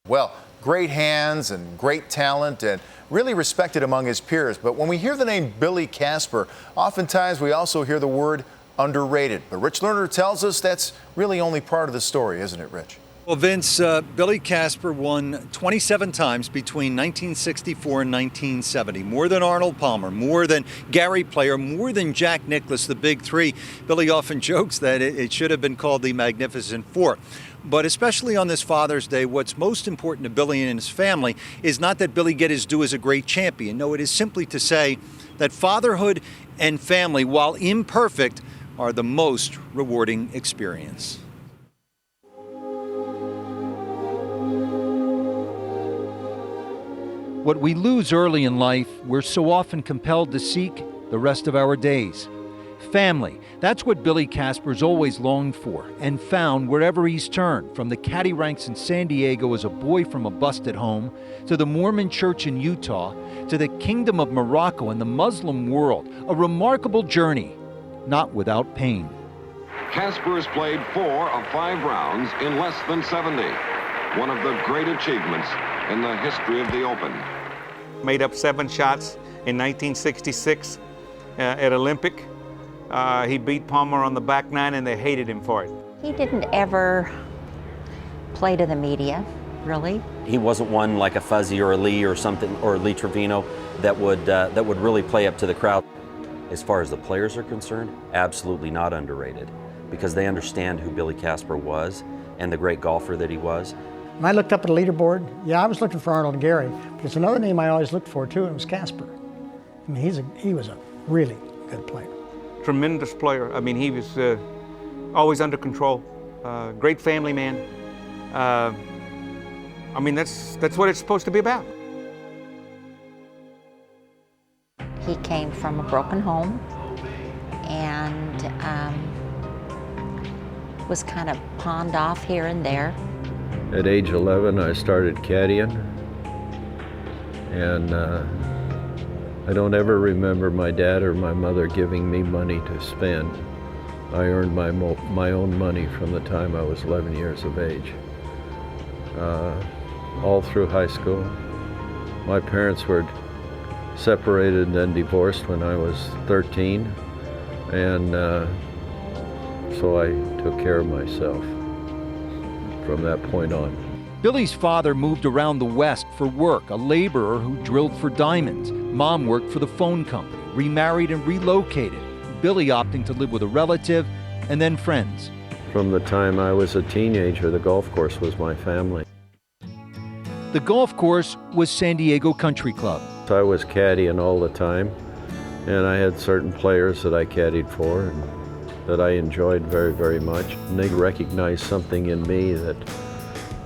Well, great hands and great talent and really respected among his peers. But when we hear the name Billy Casper, oftentimes we also hear the word underrated. But Rich Lerner tells us that's really only part of the story, isn't it, Rich? Well, Vince, Billy Casper won 27 times between 1964 and 1970. More than Arnold Palmer, more than Gary Player, more than Jack Nicklaus, the big three. Billy often jokes that it should have been called the Magnificent Four. But especially on this Father's Day, what's most important to Billy and his family is not that Billy get his due as a great champion. No, it is simply to say that fatherhood and family, while imperfect, are the most rewarding experience. What we lose early in life, we're so often compelled to seek the rest of our days. Family, that's what Billy Casper's always longed for and found wherever he's turned, from the caddy ranks in San Diego as a boy from a busted home, to the Mormon church in Utah, to the Kingdom of Morocco and the Muslim world. A remarkable journey, not without pain. Casper has played 4 of 5 rounds in less than 70. One of the great achievements in the history of the Open. Made up 7 shots in 1966 at Olympic. He beat Palmer on the back 9 and they hated him for it. He didn't ever play to the media, really. He wasn't one like a Fuzzy or a Lee or something, or Lee Trevino, that would really play up to the crowd. As far as the players are concerned, absolutely not underrated, because they understand who Billy Casper was and the great golfer that he was. When I looked up at the leaderboard, yeah, I was looking for Arnold and Gary, but there's another name I always looked for too, and it was Casper. I mean, he was a really good player. Tremendous player. I mean, he was always under control. Great family man. I mean, that's what it's supposed to be about. He came from a broken home and was kind of pawned off here and there. At age 11, I started caddying, and I don't ever remember my dad or my mother giving me money to spend. I earned my own money from the time I was 11 years of age. All through high school. My parents were separated and then divorced when I was 13, and so I took care of myself from that point on. Billy's father moved around the West for work, a laborer who drilled for diamonds. Mom worked for the phone company, remarried and relocated. Billy opting to live with a relative and then friends. From the time I was a teenager, the golf course was my family. The golf course was San Diego Country Club. I was caddying all the time, and I had certain players that I caddied for and that I enjoyed very, very much. And they recognized something in me that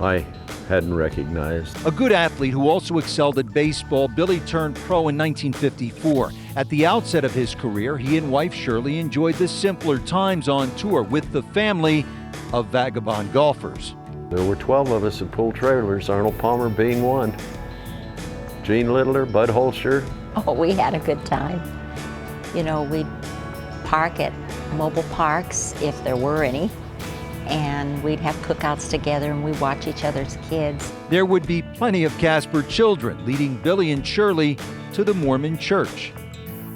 I hadn't recognized. A good athlete who also excelled at baseball, Billy turned pro in 1954. At the outset of his career, he and wife Shirley enjoyed the simpler times on tour with the family of vagabond golfers. There were 12 of us that pulled trailers, Arnold Palmer being one. Gene Littler, Bud Holster. Oh, we had a good time. You know, we'd park at mobile parks, if there were any, and we'd have cookouts together and we'd watch each other's kids. There would be plenty of Casper children, leading Billy and Shirley to the Mormon church.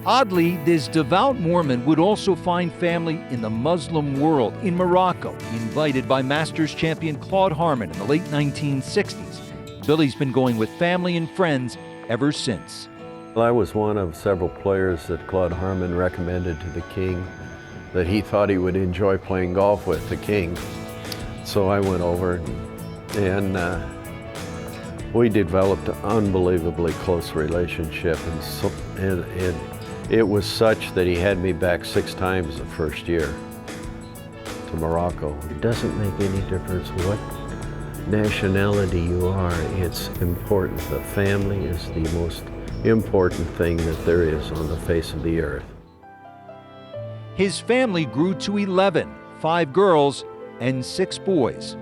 Oddly, this devout Mormon would also find family in the Muslim world, in Morocco, invited by Masters champion Claude Harmon in the late 1960s. Billy's been going with family and friends ever since. I was one of several players that Claude Harmon recommended to the King that he thought he would enjoy playing golf with, the King. So I went over and we developed an unbelievably close relationship, and it was such that he had me back 6 times the first year to Morocco. It doesn't make any difference what nationality you are, it's important. The family is the most important thing that there is on the face of the earth. His family grew to 11, 5 girls and 6 boys.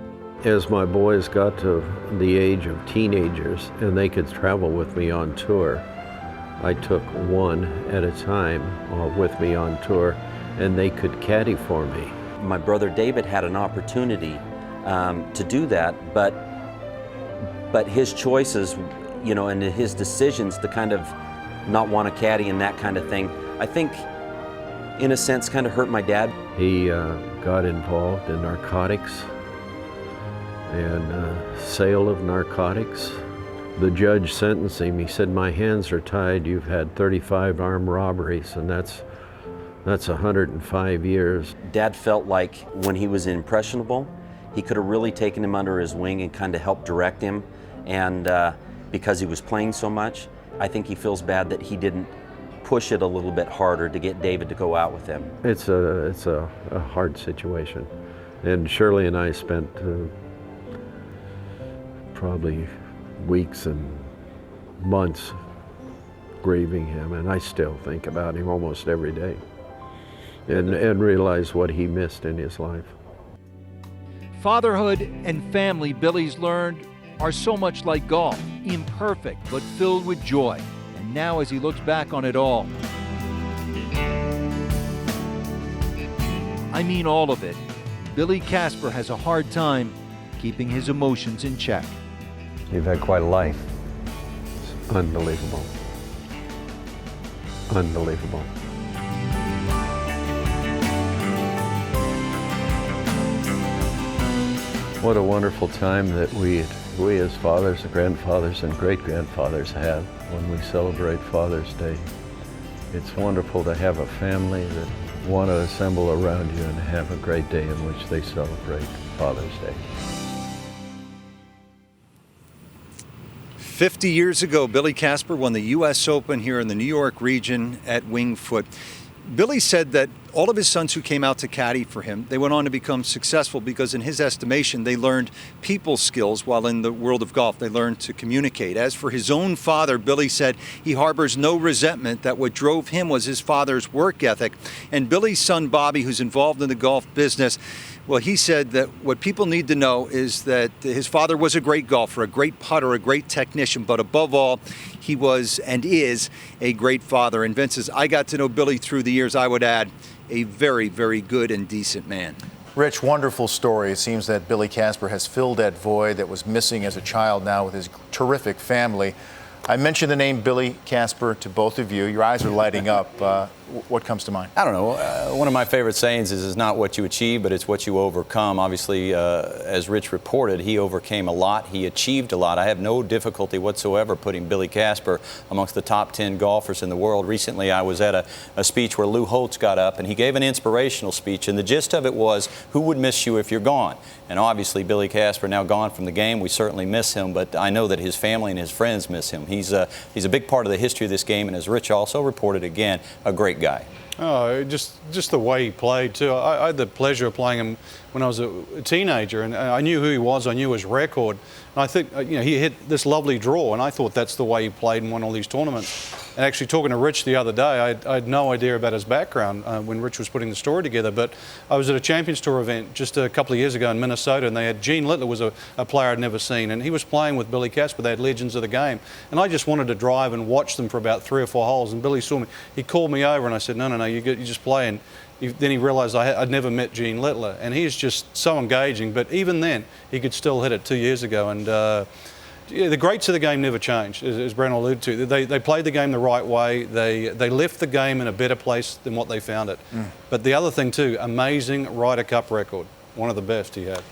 As my boys got to the age of teenagers and they could travel with me on tour, I took one at a time with me on tour, and they could caddy for me. My brother David had an opportunity to do that, but but his choices, you know, and his decisions to kind of not want to caddy and that kind of thing, I think, in a sense, kind of hurt my dad. He got involved in narcotics and sale of narcotics. The judge sentenced him. He said, "My hands are tied. You've had 35 armed robberies, and that's 105 years." Dad felt like when he was impressionable, he could have really taken him under his wing and kind of helped direct him. And because he was playing so much, I think he feels bad that he didn't push it a little bit harder to get David to go out with him. It's a hard situation. And Shirley and I spent probably weeks and months grieving him, and I still think about him almost every day and realize what he missed in his life. Fatherhood and family, Billy's learned, are so much like golf, imperfect but filled with joy. And now as he looks back on it all, I mean all of it, Billy Casper has a hard time keeping his emotions in check. You've had quite a life. It's unbelievable. Unbelievable. What a wonderful time that we as fathers, grandfathers, and great-grandfathers have when we celebrate Father's Day. It's wonderful to have a family that want to assemble around you and have a great day in which they celebrate Father's Day. 50 years ago, Billy Casper won the U.S. Open here in the New York region at Wingfoot. Billy said that all of his sons who came out to caddy for him, they went on to become successful because in his estimation, they learned people skills while in the world of golf. They learned to communicate. As for his own father, Billy said he harbors no resentment, that what drove him was his father's work ethic. And Billy's son, Bobby, who's involved in the golf business, well, he said that what people need to know is that his father was a great golfer, a great putter, a great technician, but above all, he was and is a great father. And Vince says, I got to know Billy through the years, I would add, a very, very good and decent man. Rich, wonderful story. It seems that Billy Casper has filled that void that was missing as a child now with his terrific family. I mentioned the name Billy Casper to both of you. Your eyes are lighting up. What comes to mind? I don't know. One of my favorite sayings is it's not what you achieve, but it's what you overcome. Obviously, as Rich reported, he overcame a lot. He achieved a lot. I have no difficulty whatsoever putting Billy Casper amongst the top 10 golfers in the world. Recently, I was at a speech where Lou Holtz got up, and he gave an inspirational speech, and the gist of it was, who would miss you if you're gone? And obviously, Billy Casper now gone from the game. We certainly miss him, but I know that his family and his friends miss him. He's a big part of the history of this game, and as Rich also reported again, a great guy. Oh, just the way he played too. I had the pleasure of playing him when I was a teenager, and I knew who he was. I knew his record, and I think he hit this lovely draw, and I thought that's the way he played and won all these tournaments. And actually, talking to Rich the other day, I had no idea about his background when Rich was putting the story together. But I was at a Champions Tour event just a couple of years ago in Minnesota, and they had Gene Littler was a player I'd never seen, and he was playing with Billy Casper. They had legends of the game, and I just wanted to drive and watch them for about 3 or 4 holes. And Billy saw me. He called me over, and I said, "No, you just play." And then he realised I'd never met Gene Littler, and he's just so engaging. But even then, he could still hit it 2 years ago, and the greats of the game never changed, as Brent alluded to. They played the game the right way. They left the game in a better place than what they found it. But the other thing too, amazing Ryder Cup record, one of the best he had.